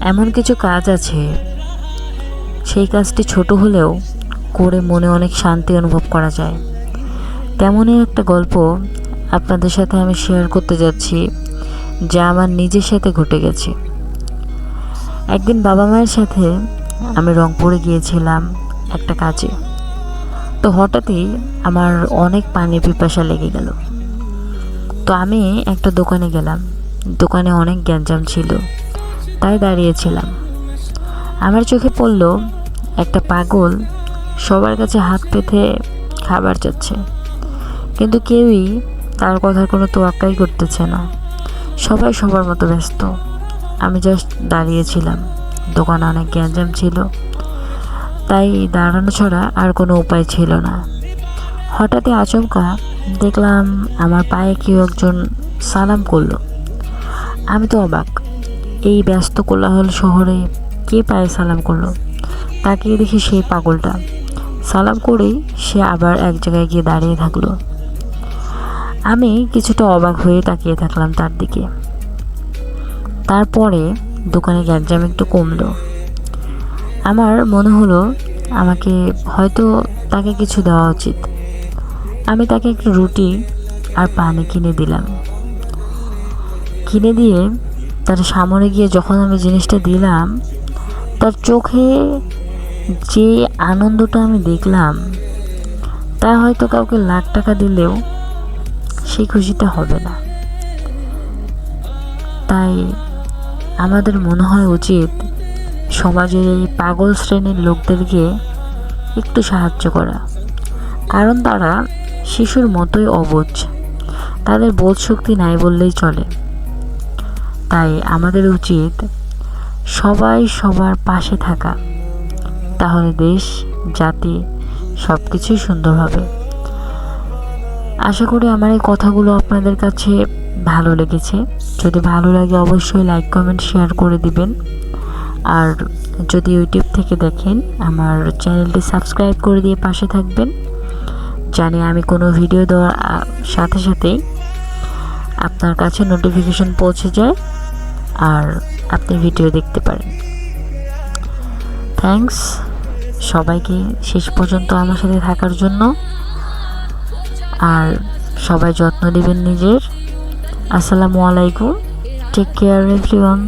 এমন কিছু কাজ আছে, সেই কাজটি ছোট হলেও করে মনে অনেক শান্তি অনুভব করা যায়। তেমনই একটা গল্প আপনাদের সাথে আমি শেয়ার করতে যাচ্ছি, যা আমার নিজের সাথে ঘটে গেছে। একদিন বাবা মায়ের সাথে আমি রংপুরে গিয়েছিলাম একটা কাজে। তো হঠাৎই আমার অনেক পানির পিপাসা লেগে গেল। তো আমি একটা দোকানে গেলাম। দোকানে অনেক গ্যাঞ্জাম ছিল, তাই দাঁড়িয়েছিলাম। আমার চোখে পড়ল একটা পাগল সবার কাছে হাত পেতে খাবার চাচ্ছে, কিন্তু কেউই তার কথার কোনো তোয়াক্কাই করতেছে না। সবাই সবার মতো ব্যস্ত। আমি জাস্ট দাঁড়িয়েছিলাম। দোকানে অনেক গ্যাঞ্জাম ছিল, তাই দাঁড়ানো ছাড়া আর কোনো উপায় ছিল না। হঠাৎই আচমকা দেখলাম আমার পায়ে কেউ একজন সালাম করলো। আমি তো অবাক, এই ব্যস্ত কোলাহল শহরে কে পায়ে সালাম করলো? তাকিয়ে দেখি সেই পাগলটা। সালাম করেই সে আবার এক জায়গায় গিয়ে দাঁড়িয়ে থাকলো। আমি কিছুটা অবাক হয়ে তাকিয়ে থাকলাম তার দিকে। তারপরে দোকানে গ্যাঞ্জাম একটু কমলো। আমার মনে হলো আমাকে হয়তো তাকে কিছু দেওয়া উচিত। আমি তাকে একটু রুটি আর পানি কিনে দিলাম। কিনে দিয়ে তার সামনে গিয়ে যখন আমি জিনিসটা দিলাম, তার চোখে যে আনন্দটা আমি দেখলাম, তা হয়তো কাউকে লাখ টাকা দিলেও সেই খুশিটা হবে না। তাই আমাদের মনে হয় উচিত সমাজের এই পাগল শ্রেণীর লোকদেরকে একটু সাহায্য করা, কারণ তারা শিশুর মতোই অবুঝ। তাদের বোধ শক্তি নাই বললেই চলে। তাই আমাদের উচিত সবাই সবার পাশে থাকা, তাহলে দেশ জাতি সব কিছুই সুন্দর হবে। আশা করি আমার এই কথাগুলো আপনাদের কাছে ভালো লেগেছে। যদি ভালো লাগে অবশ্যই লাইক কমেন্ট শেয়ার করে দিবেন। আর যদি ইউটিউব থেকে দেখেন, আমার চ্যানেলটি সাবস্ক্রাইব করে দিয়ে পাশে থাকবেন, জানি আমি কোনো ভিডিও দেওয়ার সাথে সাথেই আপনার কাছে নোটিফিকেশন পৌঁছে যায় আর আপনি ভিডিও দেখতে পারেন। থ্যাঙ্কস সবাইকে শেষ পর্যন্ত আমার সাথে থাকার জন্য। আর সবাই যত্ন নেবেন নিজের। আসসালামু আলাইকুম। Take care everyone.